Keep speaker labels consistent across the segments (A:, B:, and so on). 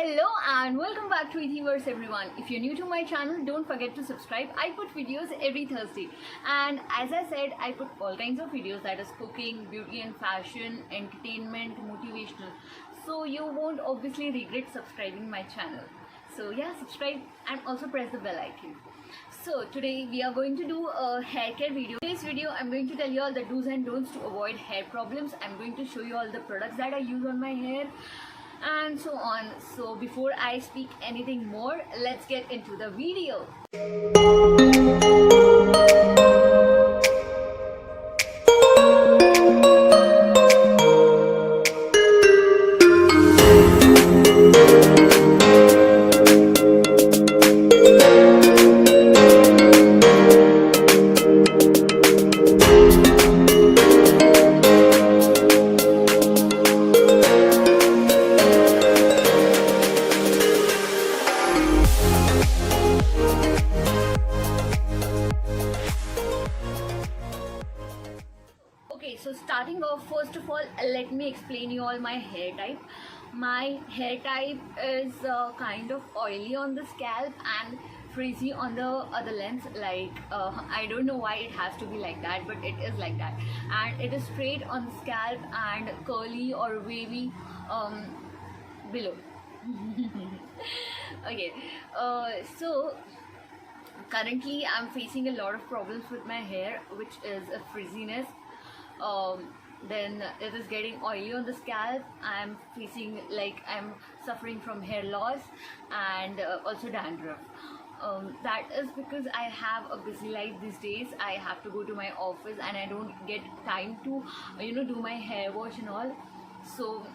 A: Hello and welcome back to Ethiverse everyone. If you're new to my channel, don't forget to subscribe. I put videos every Thursday, and as I said, I put all kinds of videos, that is cooking, beauty and fashion, entertainment, motivational. So you won't obviously regret subscribing my channel. So yeah, subscribe and also press the bell icon. So today we are going to do a hair care video. In this video I'm going to tell you all the do's and don'ts to avoid hair problems. I'm going to show you all the products that I use on my hair and so on. So before I speak anything more, let's get into the video. Okay, so starting off, first of all, let me explain you all my hair type. My hair type is kind of oily on the scalp and frizzy on the other lens. Like I don't know why it has to be like that, but it is like that. And it is straight on the scalp and curly or wavy below. Okay, so currently I'm facing a lot of problems with my hair, which is a frizziness. Then it is getting oily on the scalp. I'm facing, like, I'm suffering from hair loss and also dandruff. That is because I have a busy life these days. I have to go to my office and I don't get time to do my hair wash and all. So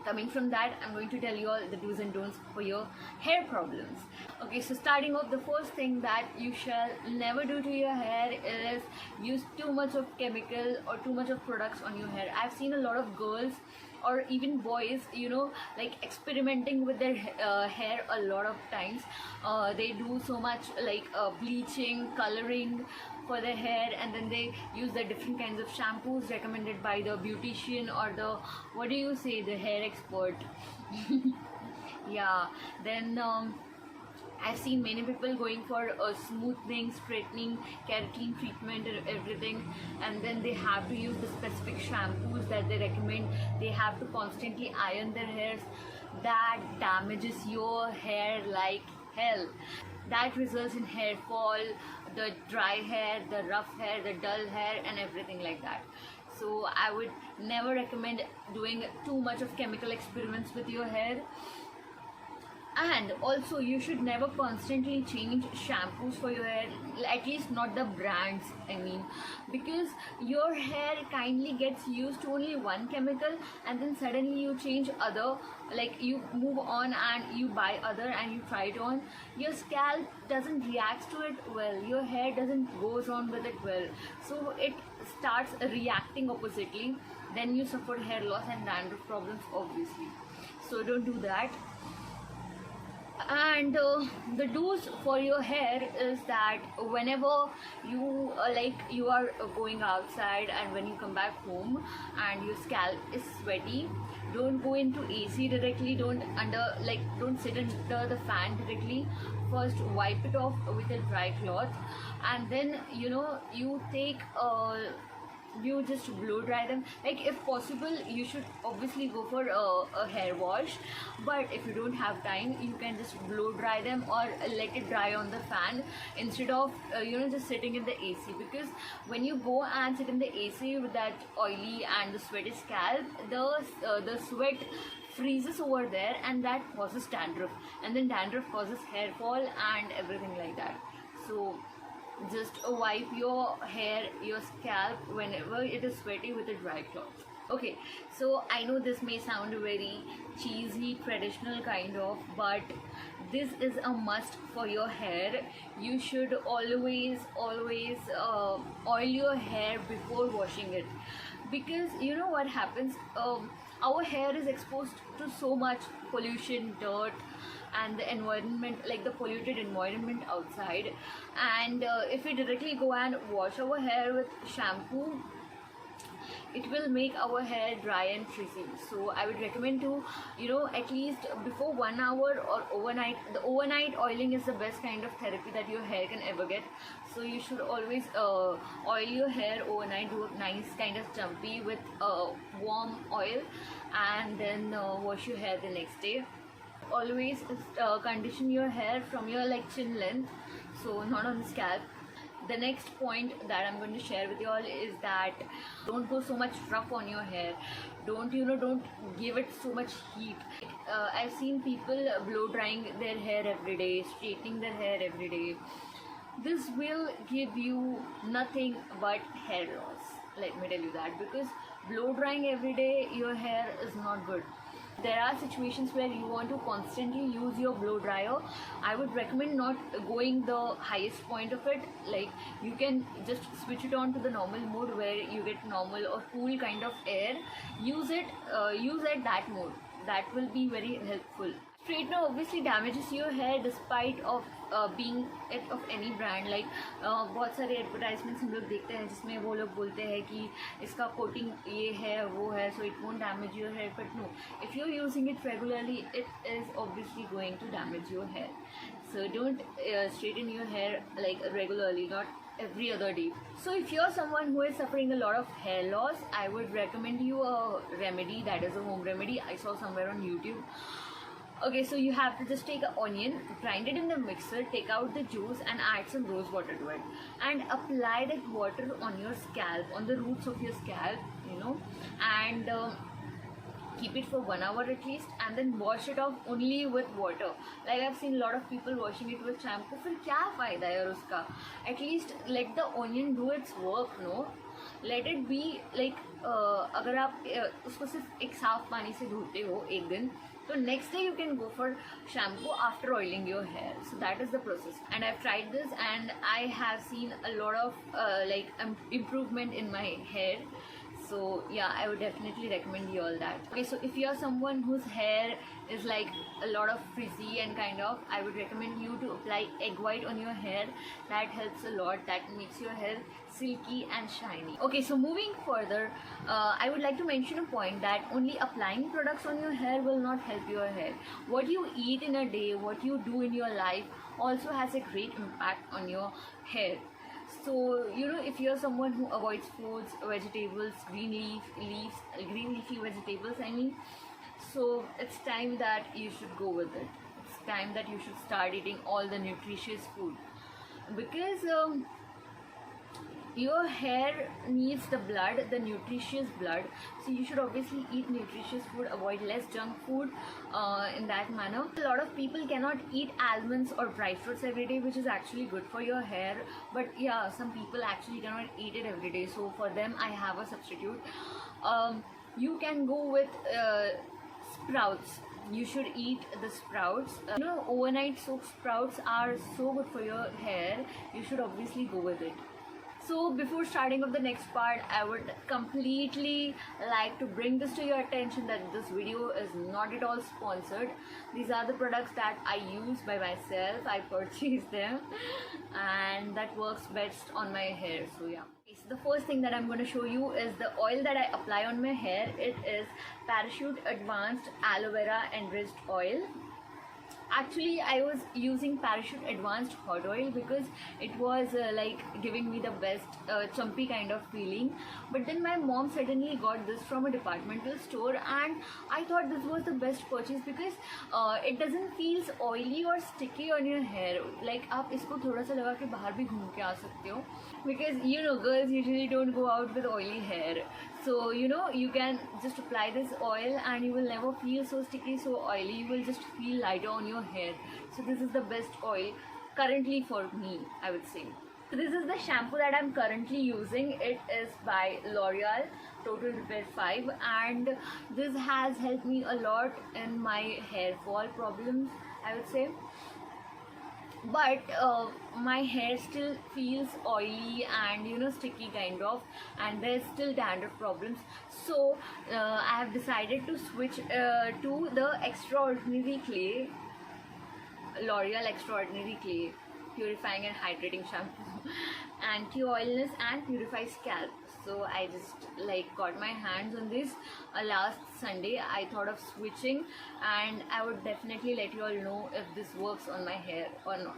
A: coming from that, I'm going to tell you all the do's and don'ts for your hair problems. Okay, so starting off, the first thing that you shall never do to your hair is use too much of chemical or too much of products on your hair. I've seen a lot of girls or even boys, like experimenting with their hair a lot of times. They do so much like bleaching, coloring for their hair, and then they use the different kinds of shampoos recommended by the beautician or the, what do you say, the hair expert. Yeah, then I've seen many people going for a smoothing, straightening, keratin treatment and everything, and then they have to use the specific shampoos that they recommend. They have to constantly iron their hairs. That damages your hair like hell. That results in hair fall, the dry hair, the rough hair, the dull hair and everything like that. So I would never recommend doing too much of chemical experiments with your hair. And also, you should never constantly change shampoos for your hair, at least not the brands, I mean, because your hair kindly gets used to only one chemical and then suddenly you change other, like you move on and you buy other and you try it on. Your scalp doesn't react to it well, your hair doesn't goes on with it well, so it starts reacting oppositely. Then you suffer hair loss and dandruff problems, obviously. So don't do that. And the do's for your hair is that whenever you you are going outside and when you come back home and your scalp is sweaty, don't go into AC directly, don't sit under the fan directly. First wipe it off with a dry cloth, and then you take you just blow dry them. Like, if possible, you should obviously go for a hair wash, but if you don't have time, you can just blow dry them or let it dry on the fan instead of just sitting in the AC. Because when you go and sit in the AC with that oily and the sweaty scalp, the sweat freezes over there and that causes dandruff, and then dandruff causes hair fall and everything like that. So just wipe your hair, your scalp, whenever it is sweaty with a dry cloth. Okay, so I know this may sound very cheesy, traditional kind of, but this is a must for your hair. You should always oil your hair before washing it, because you know what happens, our hair is exposed to so much pollution, dirt and the environment, like the polluted environment outside, and if we directly go and wash our hair with shampoo, it will make our hair dry and frizzy. So I would recommend to, at least before 1 hour or overnight. The overnight oiling is the best kind of therapy that your hair can ever get. So you should always oil your hair overnight, do a nice kind of jumpy with warm oil, and then wash your hair the next day. Always condition your hair from your chin length, so not on the scalp. The next point that I'm going to share with you all is that don't go so much rough on your hair. Don't give it so much heat. I've seen people blow drying their hair every day, straightening their hair every day. This will give you nothing but hair loss, let me tell you that, because blow drying every day your hair is not good. There are situations where you want to constantly use your blow dryer. I would recommend not going the highest point of it. Like, you can just switch it on to the normal mode where you get normal or cool kind of air. Use at that mode. That will be very helpful. Straightener obviously damages your hair despite of being it of any brand. Like बहुत सारे advertisements हम लोग देखते हैं जिसमें वो लोग बोलते हैं कि इसका कोटिंग ये है वो है, so it won't damage your hair. But no, if you're using it regularly, it is obviously going to damage your hair. So don't straighten your hair regularly, not every other day. So if you're someone who is suffering a lot of hair loss, I would recommend you a remedy that is a home remedy I saw somewhere on YouTube. Okay, so you have to just take an onion, grind it in the mixer, take out the juice and add some rose water to it, and apply that water on your scalp, on the roots of your scalp, and keep it for 1 hour at least, and then wash it off only with water. Like, I've seen a lot of people washing it with shampoo. फिर क्या फायदा है यार उसका? At least let the onion do its work, no? Let it be अगर आप उसको सिर्फ एक साफ पानी से धोते हो एक दिन, so next day you can go for shampoo after oiling your hair. So that is the process, and I've tried this and I have seen a lot of improvement in my hair. So yeah, I would definitely recommend you all that. Okay, so if you're someone whose hair is a lot of frizzy and kind of, I would recommend you to apply egg white on your hair. That helps a lot. That makes your hair silky and shiny. Okay, so moving further, I would like to mention a point that only applying products on your hair will not help your hair. What you eat in a day, what you do in your life also has a great impact on your hair. So if you're someone who avoids fruits, vegetables, green leafy vegetables, so it's time that you should go with it. It's time that you should start eating all the nutritious food, because your hair needs the blood, the nutritious blood. So you should obviously eat nutritious food, avoid less junk food in that manner. A lot of people cannot eat almonds or dry fruits every day, which is actually good for your hair. But yeah, some people actually cannot eat it every day. So for them, I have a substitute. You can go with sprouts. You should eat the sprouts. Overnight soaked sprouts are so good for your hair. You should obviously go with it. So before starting of the next part, I would completely like to bring this to your attention that this video is not at all sponsored. These are the products that I use by myself. I purchased them and that works best on my hair. So yeah. So the first thing that I'm going to show you is the oil that I apply on my hair. It is Parachute Advanced Aloe Vera Enriched Oil. Actually, I was using Parachute Advanced Hot Oil because it was giving me the best chumpy kind of feeling. But then my mom suddenly got this from a departmental store and I thought this was the best purchase because it doesn't feel oily or sticky on your hair. Like, आप इसको थोड़ा सा लगा के बाहर भी घूम के आ सकते हो, because girls usually don't go out with oily hair. So you can just apply this oil and you will never feel so sticky, so oily. You will just feel lighter on your hair. So this is the best oil currently for me, I would say. So this is the shampoo that I'm currently using. It is by L'Oreal Total Repair 5 and this has helped me a lot in my hair fall problems, I would say. But my hair still feels oily and sticky kind of, and there's still dandruff problems. So I have decided to switch to the Extraordinary Clay, L'Oreal Extraordinary Clay Purifying and Hydrating Shampoo. Anti-oiliness and purifies scalp. so I just like got my hands on this last Sunday. I thought of switching, and I would definitely let you all know if this works on my hair or not.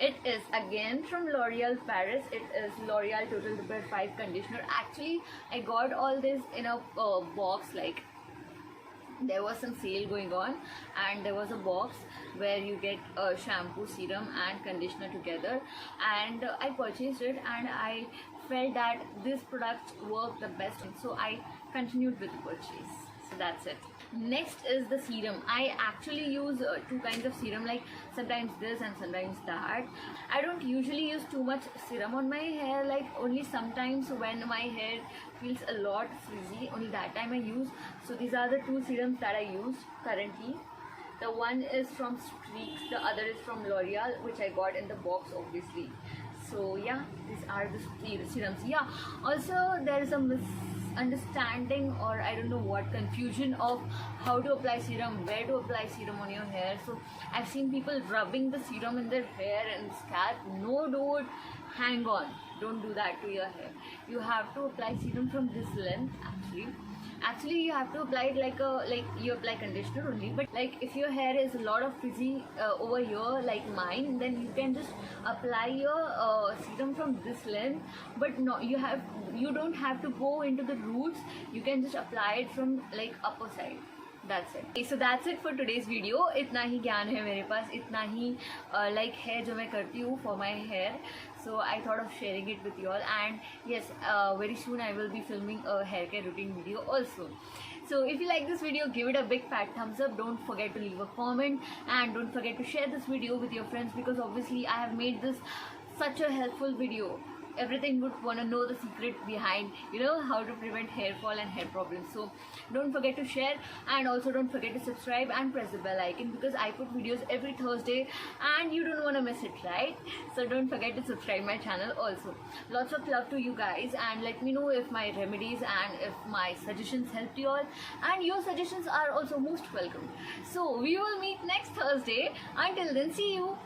A: It is again from L'Oreal Paris. It is L'Oreal Total Repair 5 conditioner. Actually, I got all this in a box. Like, there was some sale going on, and there was a box where you get a shampoo, serum and conditioner together, and I purchased it, and I felt that this product worked the best, so I continued with the purchase. So that's it. Next is the serum. I actually use two kinds of serum, like sometimes this and sometimes that. I don't usually use too much serum on my hair, like only sometimes when my hair feels a lot frizzy, only that time I use. So these are the two serums that I use currently. The one is from Streaks, the other is from L'Oreal, which I got in the box obviously. So yeah, these are the serums. Yeah, also there is a misunderstanding, or I don't know what, confusion of how to apply serum, where to apply serum on your hair. So I've seen people rubbing the serum in their hair and scalp. No, dude, hang on, don't do that to your hair. You have to apply serum from this length. Actually you have to apply it like you apply conditioner only, but like if your hair is a lot of frizzy over here like mine, then you can just apply your serum from this length. But no, you don't have to go into the roots. You can just apply it from like upper side. That's it. Okay, so that's it for today's video. इतना ही ज्ञान है मेरे पास, इतना ही like है जो मैं करती हूँ for my hair. So I thought of sharing it with you all, and yes, very soon I will be filming a hair care routine video also. So if you like this video, give it a big fat thumbs up. Don't forget to leave a comment, and don't forget to share this video with your friends, because obviously I have made this such a helpful video. Everything would want to know the secret behind, you know, how to prevent hair fall and hair problems. So don't forget to share, and also don't forget to subscribe and press the bell icon, because I put videos every Thursday and you don't want to miss it, right? So don't forget to subscribe my channel also. Lots of love to you guys, and let me know if my remedies and if my suggestions helped you all, and your suggestions are also most welcome. So we will meet next Thursday. Until then, see you.